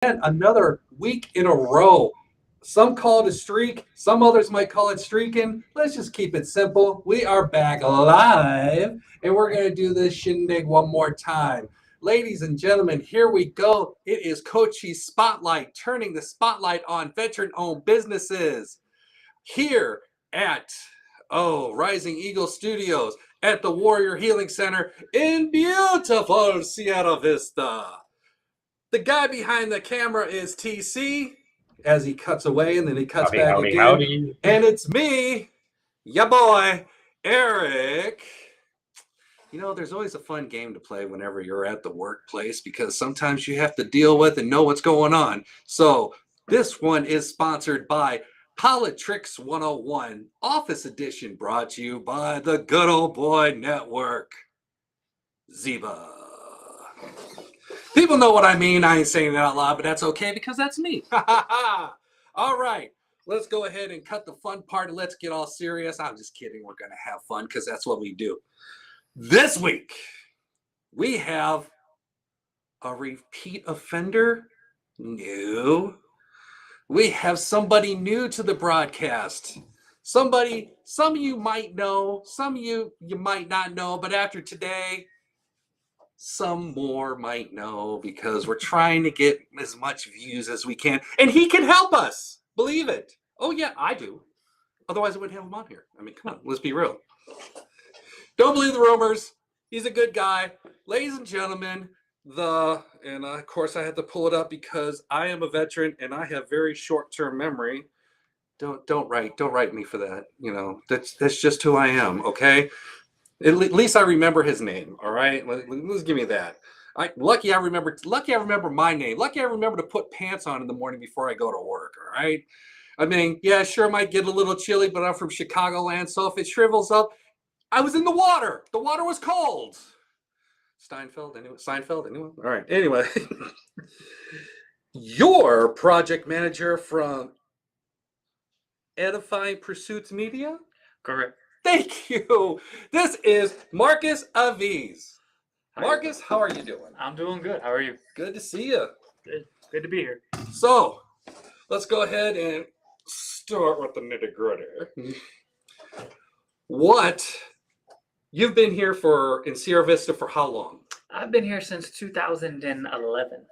Another week in a row. Some call it a streak, some others might call it streaking. Let's just keep it simple. We are back live, and we're going to do this shindig one more time. Ladies and gentlemen, here we go. It is Coachy's Spotlight, turning the spotlight on veteran owned businesses here at Rising Eagle Studios at the Warrior Healing Center in beautiful Sierra Vista. The guy behind the camera is TC as he cuts away and then he cuts back again. Howdy. And it's me, ya boy, Erik. You know, there's always a fun game to play whenever you're at the workplace because sometimes you have to deal with and know what's going on. So this one is sponsored by Politricks 101 Office Edition, brought to you by the Good Old Boy Network. Ziba. People know what I mean. I ain't saying it out loud, but that's okay because that's me. All right. Let's go ahead and cut the fun part. Let's get all serious. I'm just kidding. We're going to have fun because that's what we do. This week, we have a repeat offender. No. We have somebody new to the broadcast. Some of you might know, some of you might not know, but after today, some more might know because we're trying to get as much views as we can. And he can help us. Believe it. Oh, yeah, I do. Otherwise, I wouldn't have him on here. I mean, come on, let's be real. Don't believe the rumors. He's a good guy. Ladies and gentlemen, of course, I had to pull it up because I am a veteran and I have very short-term memory. Don't write me for that. You know, that's just who I am, okay? At least I remember his name. All right, let's give me that. Lucky I remember my name. Lucky I remember to put pants on in the morning before I go to work. All right. I mean, yeah, sure, might get a little chilly, but I'm from Chicagoland, so if it shrivels up, I was in the water. The water was cold. Seinfeld, anyone? All right. Anyway, your project manager from Edifying Pursuits Media. Correct. Thank you. This is Marcus Aviz. Marcus, how are you doing? I'm doing good. How are you? Good to see you. Good to be here. So, let's go ahead and start with the nitty-gritty. You've been here in Sierra Vista for how long? I've been here since 2011.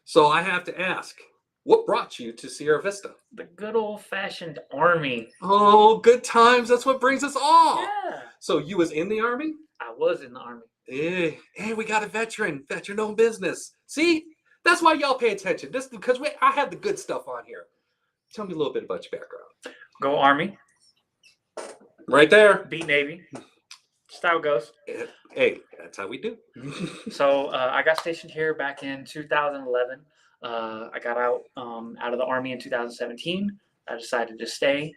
So I have to ask, what brought you to Sierra Vista? The good old-fashioned Army. Oh, good times. That's what brings us all. Yeah. So you was in the Army? I was in the Army. Hey, we got a veteran-owned business. See, that's why y'all pay attention. This because I have the good stuff on here. Tell me a little bit about your background. Go Army. Right there. Beat Navy. Just how it goes. Hey, that's how we do. So I got stationed here back in 2011. I got out of the Army in 2017. I decided to stay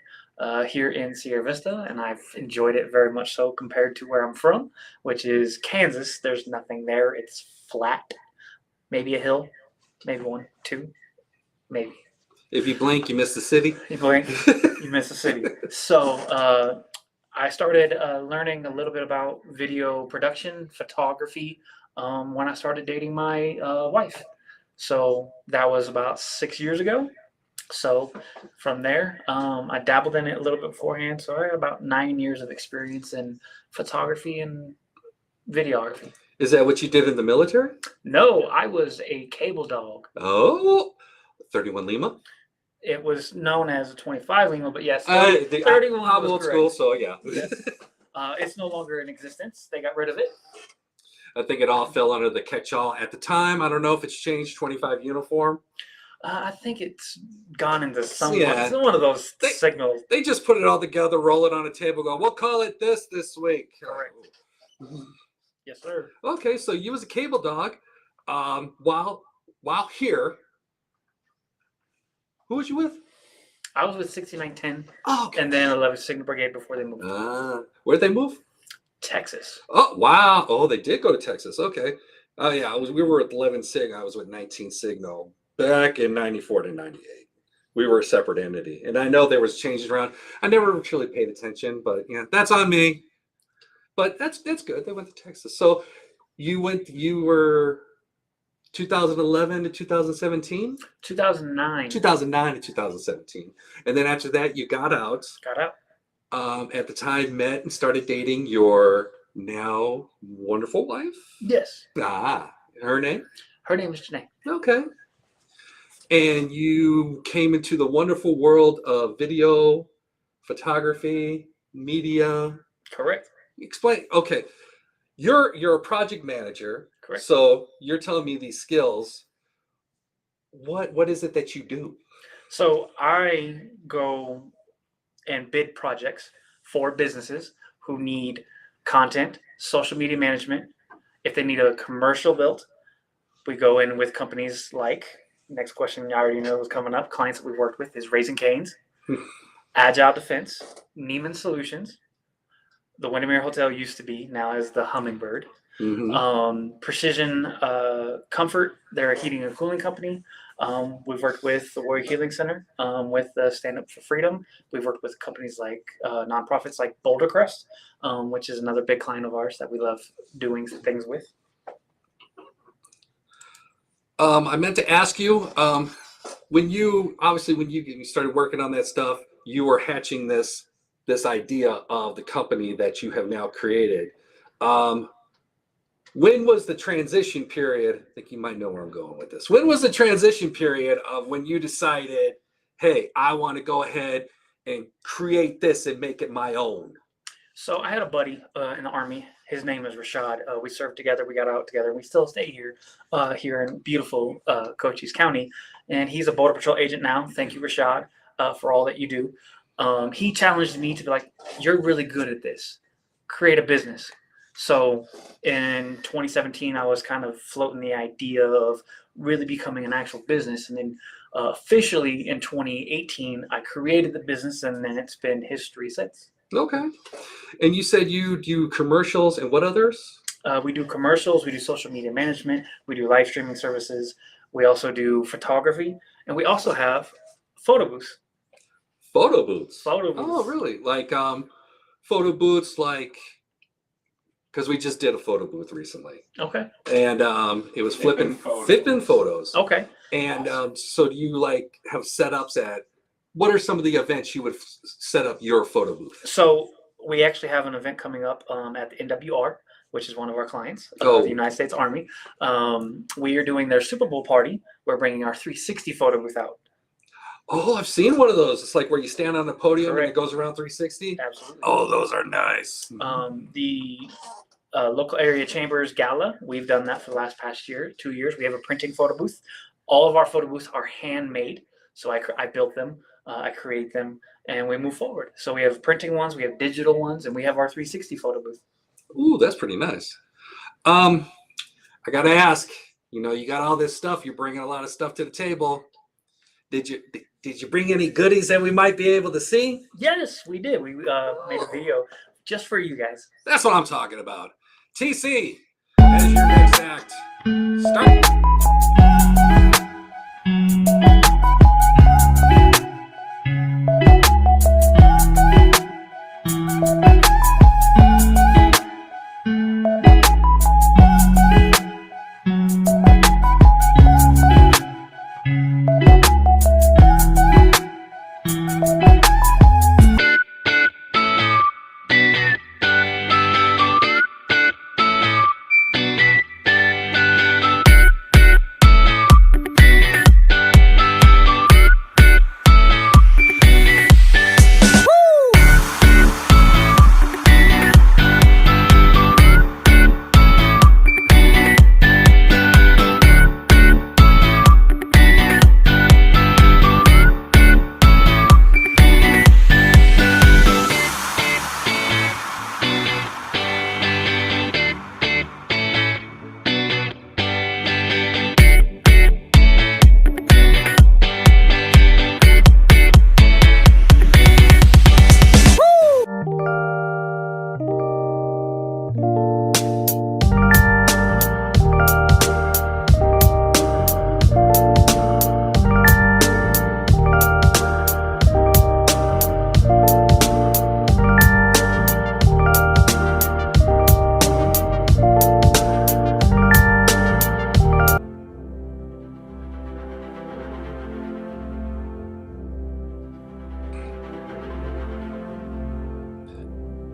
here in Sierra Vista, and I've enjoyed it very much so compared to where I'm from, which is Kansas. There's nothing there. It's flat. Maybe a hill. Maybe one, two, maybe. If you blink, you miss the city. You blink, you miss the city. So I started learning a little bit about video production, photography, when I started dating my wife. So that was about 6 years ago. So from there, I dabbled in it a little bit beforehand. So I had about 9 years of experience in photography and videography. Is that what you did in the military? No, I was a cable dog. Oh, 31 Lima? It was known as a 25 Lima, but yes, 31 I'm was old correct. school, so yeah. Yes. It's no longer in existence. They got rid of it. I think it all fell under the catch-all at the time. I don't know if it's changed 25 uniform. I think it's gone into some one of those signals. They just put it all together, roll it on a table, go, we'll call it this week. Correct. Yes, sir. Okay, so you was a cable dog. While here, who was you with? I was with 6910. Oh, okay. And then 11th Signal Brigade before they moved. Where'd they move? Texas. Oh, wow. Oh, they did go to Texas. Okay. Oh, yeah. We were at 11 Sig. I was with 19 Signal back in 94 to 98. We were a separate entity. And I know there was changes around. I never really paid attention, but yeah, that's on me. But that's good. They went to Texas. So you were 2011 to 2017? 2009. 2009 to 2017. And then after that, you got out. Got out. At the time, met and started dating your now wonderful wife. Yes. Ah, her name? Her name is Janae. Okay. And you came into the wonderful world of video, photography, media. Correct. Explain. Okay. You're a project manager. Correct. So you're telling me these skills. What is it that you do? So I go and bid projects for businesses who need content, social media management. If they need a commercial built, we go in with companies like, next question I already know is coming up, clients that we've worked with is Raising Cane's, Agile Defense, Neiman Solutions, the Windermere Hotel used to be, now is the Hummingbird. Precision Comfort, they're a heating and cooling company. We've worked with the Warrior Healing Center, with Stand Up for Freedom. We've worked with companies like nonprofits like Boulder Crest, which is another big client of ours that we love doing things with. I meant to ask you, when you started working on that stuff, you were hatching this idea of the company that you have now created. When was the transition period? I think you might know where I'm going with this. When was the transition period of when you decided, hey, I want to go ahead and create this and make it my own? So I had a buddy in the Army. His name is Rashad. We served together. We got out together. We still stay here, here in beautiful Cochise County. And he's a Border Patrol agent now. Thank you, Rashad, for all that you do. He challenged me to be like, you're really good at this. Create a business. So in 2017, I was kind of floating the idea of really becoming an actual business. And then officially in 2018, I created the business, and then it's been history since. Okay. And you said you do commercials and what others? We do commercials. We do social media management. We do live streaming services. We also do photography. And we also have photo booths. Photo booths? Photo booths. Oh, really? Like photo booths like... Because we just did a photo booth recently. Okay. And it was flipping photos. Okay. And so do you like have setups at, what are some of the events you would set up your photo booth? So we actually have an event coming up at the NWR, which is one of our clients, Oh. the United States Army. We are doing their Super Bowl party. We're bringing our 360 photo booth out. Oh, I've seen one of those. It's like where you stand on the podium Correct. and it goes around 360. Absolutely. Oh, those are nice. The local area chambers gala, we've done that for the past 2 years. We have a printing photo booth. All of our photo booths are handmade. So I built them, I create them, and we move forward. So we have printing ones, we have digital ones, and we have our 360 photo booth. Ooh, that's pretty nice. I got to ask, you got all this stuff. You're bringing a lot of stuff to the table. Did you bring any goodies that we might be able to see? Yes, we did. We made a video just for you guys. That's what I'm talking about. TC, as your next act, start.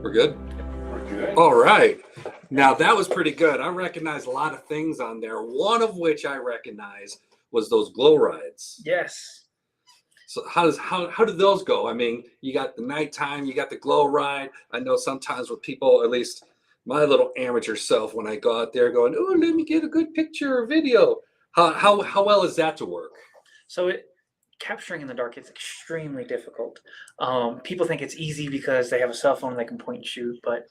We're good? We're good. All right. Now that was pretty good. I recognized a lot of things on there. One of which I recognize was those glow rides. Yes. So how did those go? I mean, you got the nighttime, you got the glow ride. I know sometimes with people, at least my little amateur self, when I go out there going, oh, let me get a good picture or video. How well is that to work? So capturing in the dark is extremely difficult. People think it's easy because they have a cell phone, they can point and shoot. But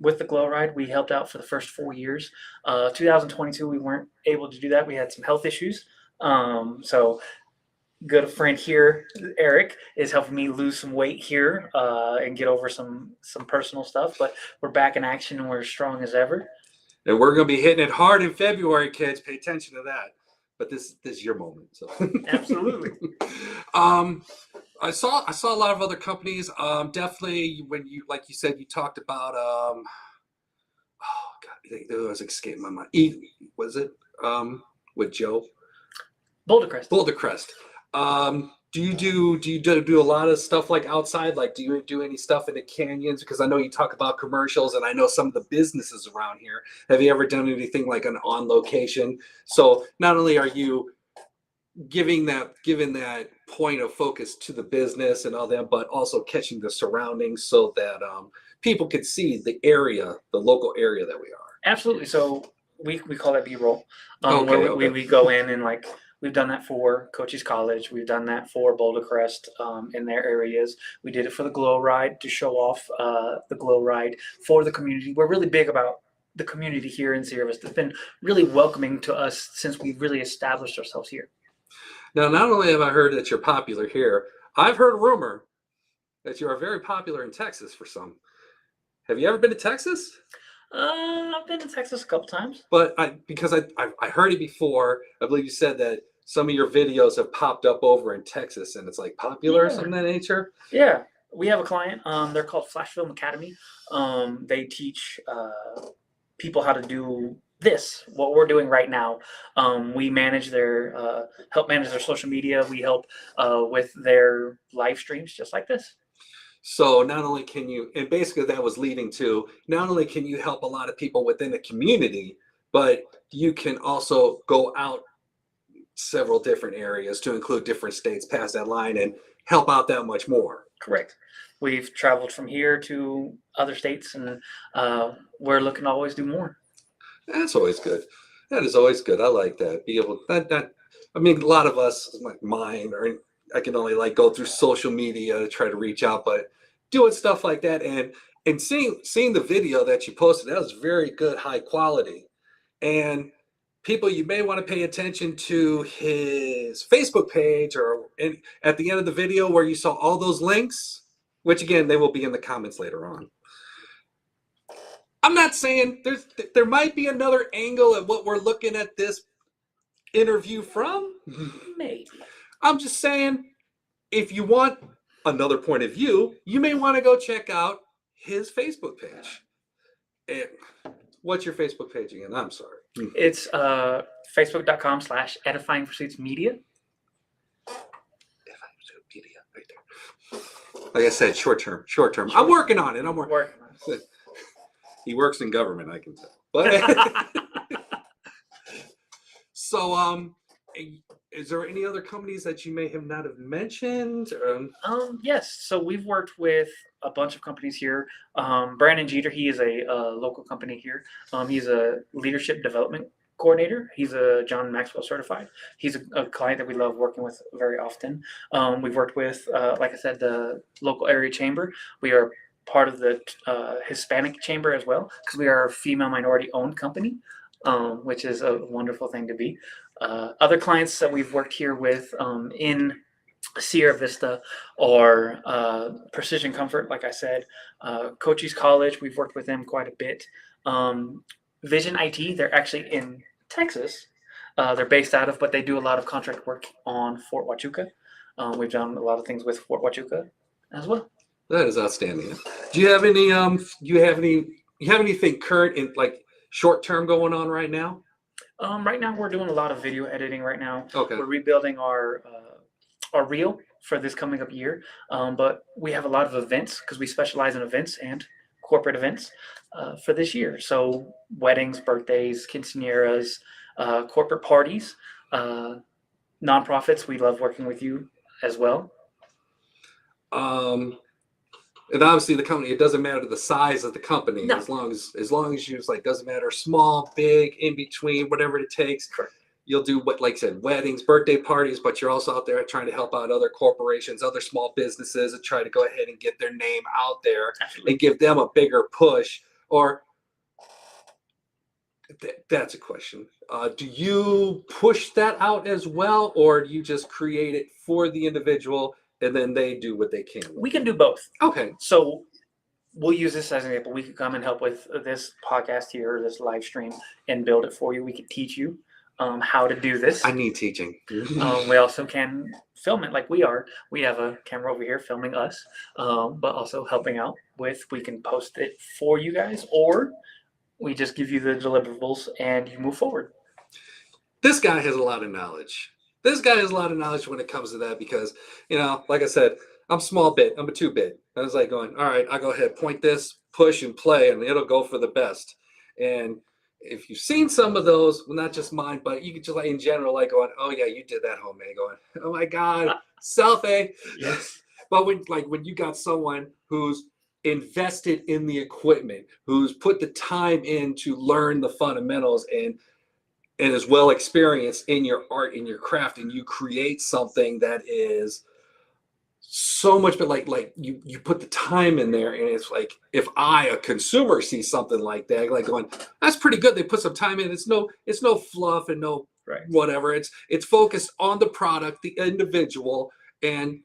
with the glow ride, we helped out for the first 4 years. 2022, we weren't able to do that. We had some health issues. So good friend here, Erik, is helping me lose some weight here and get over some personal stuff. But we're back in action and we're as strong as ever. And we're going to be hitting it hard in February, kids. Pay attention to that. But this is your moment. So Absolutely. I saw a lot of other companies. Definitely when you, like you said, you talked about oh God, it was escaping my mind. Was it with Joe? Boulder Crest. Boulder Crest. Do you do a lot of stuff like outside? Like, do you do any stuff in the canyons? Because I know you talk about commercials, and I know some of the businesses around here. Have you ever done anything like an on location? So not only are you giving that point of focus to the business and all that, but also catching the surroundings so that people could see the area, the local area that we are. Absolutely. So we call that B-roll. Okay. We go in and like. We've done that for Cochise College. We've done that for Boulder Crest in their areas. We did it for the Glow Ride to show off the Glow Ride for the community. We're really big about the community here in Sierra Vista. It's been really welcoming to us since we've really established ourselves here. Now, not only have I heard that you're popular here, I've heard a rumor that you are very popular in Texas for some. Have you ever been to Texas? I've been to Texas a couple times. But because I heard it before, I believe you said that some of your videos have popped up over in Texas and it's like popular or something of that nature. Yeah. We have a client. They're called Flash Film Academy. They teach people how to do what we're doing right now. We manage help manage their social media. We help with their live streams just like this. So not only can you, and basically that was leading to, not only can you help a lot of people within the community, but you can also go out several different areas to include different states past that line and help out that much more. Correct. We've traveled from here to other states and we're looking to always do more. That's always good. That is always good. I like that. Be able that I mean, a lot of us, like mine, or I can only like go through social media to try to reach out, but doing stuff like that and seeing the video that you posted, that was very good, high quality. And people, you may want to pay attention to his Facebook page or at the end of the video where you saw all those links, which again, they will be in the comments later on. I'm not saying there might be another angle at what we're looking at this interview from. Maybe. I'm just saying, if you want another point of view, you may want to go check out his Facebook page. And what's your Facebook page again? I'm sorry. It's facebook.com/edifying pursuits media. Media, right there. Like I said, short term. I'm working on it. He works in government, I can tell. But so, is there any other companies that you may have not have mentioned? Yes. So we've worked with a bunch of companies here. Brandon Jeter, he is a local company here. He's a leadership development coordinator. He's a John Maxwell certified. He's a client that we love working with very often. We've worked with, like I said, the local area chamber. We are part of the Hispanic chamber as well because we are a female minority owned company, which is a wonderful thing to be. Other clients that we've worked here with in Sierra Vista are Precision Comfort, like I said, Cochise College, we've worked with them quite a bit. Vision IT, they're actually in Texas. They're based out of, but they do a lot of contract work on Fort Huachuca. We've done a lot of things with Fort Huachuca as well. That is outstanding. Do you have any? You have anything current in like short term going on right now? Right now, we're doing a lot of video editing right now. Okay. We're rebuilding our are real for this coming up year. But we have a lot of events because we specialize in events and corporate events for this year. So weddings, birthdays, quinceañeras, corporate parties, nonprofits. We love working with you as well. And obviously the company, it doesn't matter the size of the company. No. As long as you, it's like, doesn't matter, small, big, in between, whatever it takes. Correct. You'll do what, like I said, weddings, birthday parties, but you're also out there trying to help out other corporations, other small businesses, and try to go ahead and get their name out there. Absolutely. And give them a bigger push. Or that's a question. Do you push that out as well, or do you just create it for the individual and then they do what they can? We can do both. Okay. So we'll use this as an example. We could come and help with this podcast here, or this live stream, and build it for you. We could teach you how to do this. I need teaching. We also can film it like we are. We have a camera over here filming us, but also helping out with, we can post it for you guys, or we just give you the deliverables and you move forward. This guy has a lot of knowledge. This guy has a lot of knowledge when it comes to that because, like I said, I'm small bit. I'm a 2-bit. I was like going, all right, I'll go ahead, point this, push and play, and it'll go for the best. And if you've seen some of those, well, not just mine, but you could just like in general, like going, oh yeah, you did that homemade, going, oh my God, selfie. Yes. But when you got someone who's invested in the equipment, who's put the time in to learn the fundamentals and is well experienced in your art, in your craft, and you create something that is so much, but like you put the time in there, and it's like, if I, a consumer, see something like that, like going, that's pretty good. They put some time in. It's no fluff and no Right. whatever. It's focused on the product, the individual, and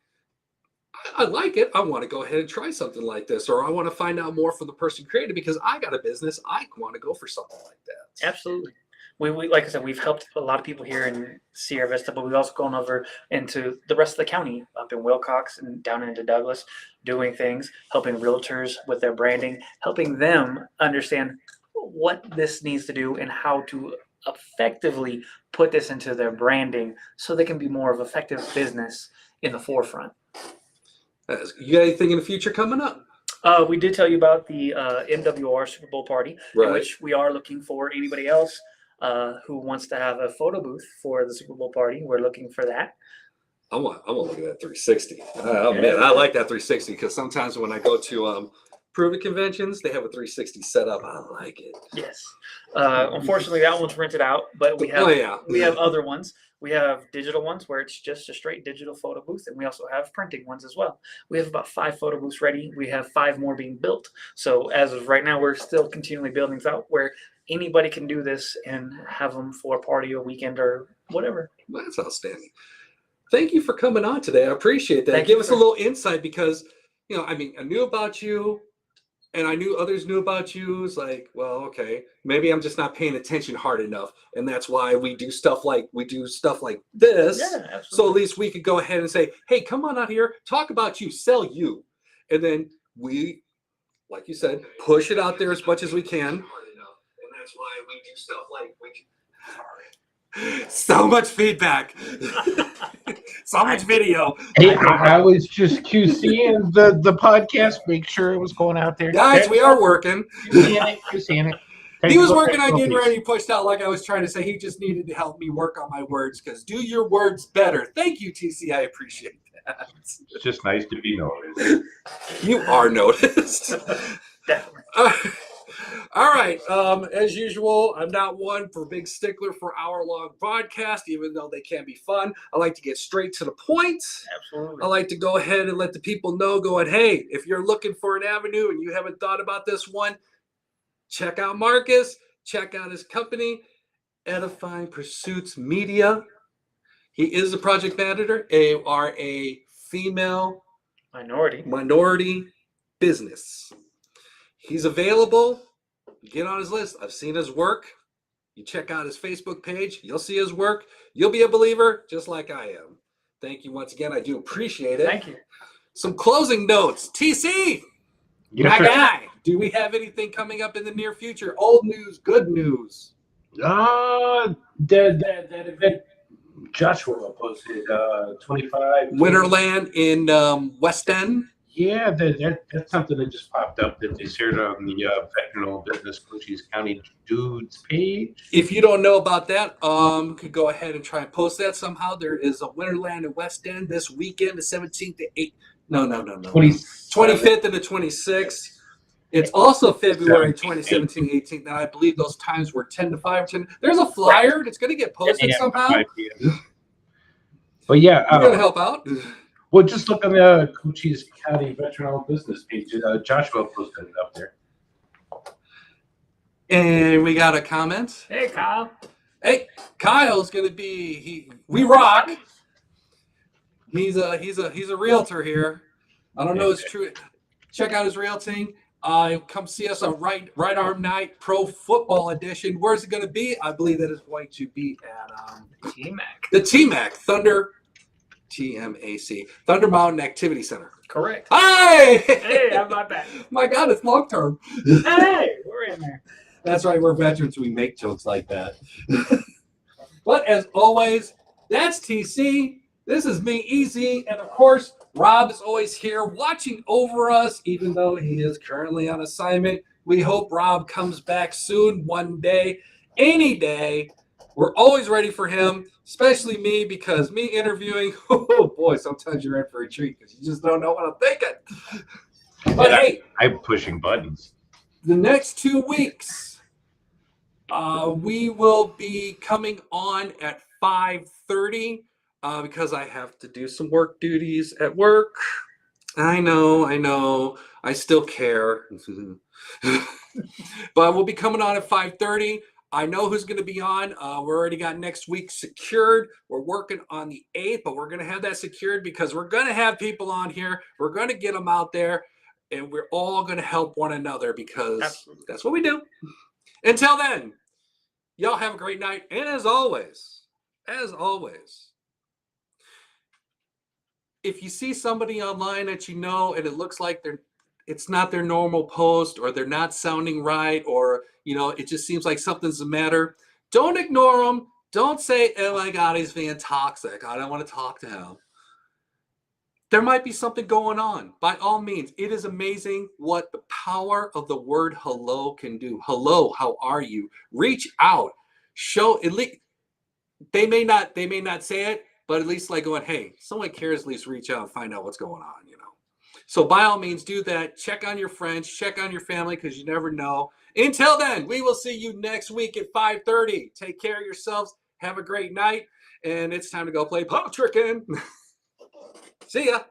I like it. I want to go ahead and try something like this, or I want to find out more from the person created because I got a business. I want to go for something like that. Absolutely. We like I said, we've helped a lot of people here in Sierra Vista, but we've also gone over into the rest of the county, up in Wilcox and down into Douglas, doing things, helping realtors with their branding, helping them understand what this needs to do and how to effectively put this into their branding so they can be more of an effective business in the forefront. You got anything in the future coming up? We did tell you about the MWR Super Bowl party, Right. in which we are looking for anybody else who wants to have a photo booth for the Super Bowl party. We're looking for that. I want to look at that 360. Oh man, I like that 360 because sometimes when I go to Prove-It conventions, they have a 360 set up. I like it. Yes. Unfortunately, that one's rented out, but we have we have other ones. We have digital ones where it's just a straight digital photo booth, and we also have printing ones as well. We have about 5 photo booths ready. We have 5 more being built. So as of right now, we're still continually building things out where anybody can do this and have them for a party or weekend or whatever. That's outstanding. Thank you for coming on today. I appreciate that. Thank Give you us for- a little insight because, I knew about you and I knew others knew about you. It's like, well, okay, maybe I'm just not paying attention hard enough. And that's why we do stuff like this. Yeah, absolutely. So at least we could go ahead and say, hey, come on out here, talk about you, sell you. And then we, like you said, push it out there as much as we can. And that's why we do stuff like so much feedback. So much video. Hey, I was just QCing the podcast, make sure it was going out there. Guys, we are working. QCing it. He was working on getting ready. He pushed out like I was trying to say. He just needed to help me work on my words because do your words better. Thank you, TC. I appreciate that. It's just nice to be noticed. You are noticed. Definitely. All right. As usual, I'm not one for big stickler for hour-long podcast, even though they can be fun. I like to get straight to the point. Absolutely. I like to go ahead and let the people know, going, hey, if you're looking for an avenue and you haven't thought about this one, check out Marcus. Check out his company, Edifying Pursuits Media. He is the project manager. They are a female minority business. He's available. Get on his list. I've seen his work. You check out his Facebook page. You'll see his work. You'll be a believer just like I am. Thank you once again. I do appreciate it. Thank you. Some closing notes. TC, my guy, do we have anything coming up in the near future? Old news, good news? That event Joshua posted 25. Winterland in West End. Yeah, that's something that just popped up that they shared on the Veteran Business Cochise County Dudes page. If you don't know about that, could go ahead and try and post that somehow. There is a Winterland in West End this weekend, the 17th to 8th. No. 25th and the 26th. It's also February 2017, 18th, and I believe those times were 10 to 5. 10. There's a flyer. It's going to get posted somehow. 5 p.m. But yeah, We're going to help out. well, just look on the Cochise County Veteran Business page. Joshua posted it up there. And we got a comment. Hey, Kyle. Hey, Kyle's going to be we rock. He's a realtor here. I don't know it's true. Check out his realting. Come see us on Right Arm Night Pro Football Edition. Where's it going to be? I believe that is going to be at T-Mac. the T-Mac Thunder TMAC Thunder Mountain Activity Center. Correct. Hi! Hey, how about that? My God, it's long term. Hey, we're in there. That's right. We're veterans. We make jokes like that. But as always, that's TC. This is me, Easy, and of course, Rob is always here watching over us, even though he is currently on assignment. We hope Rob comes back soon, one day, any day. We're always ready for him, especially me, because me interviewing, oh boy, sometimes you're in for a treat because you just don't know what I'm thinking. But hey, I'm pushing buttons. the next 2 weeks, we will be coming on at 5:30. Because I have to do some work duties at work. I know. I still care. But we'll be coming on at 5:30. I know who's going to be on. We already got next week secured. We're working on the 8th, but we're going to have that secured because we're going to have people on here. We're going to get them out there, and we're all going to help one another because that's what we do. Until then, y'all have a great night. And as always, if you see somebody online that you know and it looks like it's not their normal post or they're not sounding right or it just seems like something's the matter, don't ignore them. Don't say, oh my God, he's being toxic. I don't want to talk to him. There might be something going on. By all means, it is amazing what the power of the word hello can do. Hello, how are you? Reach out. Show at least they may not say it, but at least like going, hey, someone cares, at least reach out and find out what's going on, So by all means, do that. Check on your friends, check on your family, because you never know. Until then, we will see you next week at 5:30. Take care of yourselves. Have a great night. And it's time to go play pop tricking. See ya.